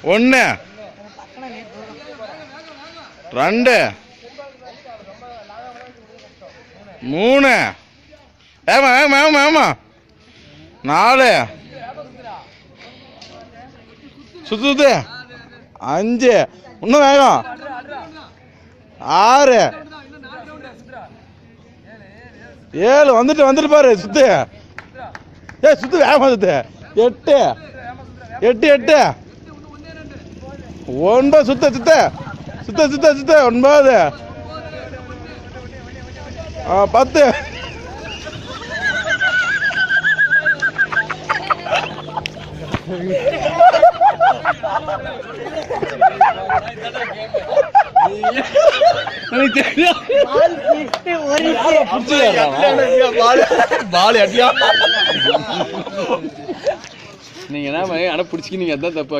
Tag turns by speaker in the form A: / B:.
A: 1 2 3 ஏமா ஏமா ஏமா ஏமா 4 சுத்து 5 இன்னும் வேகம் 6 7 வந்துட்டு பாரு சுத்து சுத்து வேகமா சுத்து 8 8 8 9 சுத்த 9 10
B: நீங்க என்ன ஆனா பிடிச்சிக்கினீங்க அதான் தப்பு.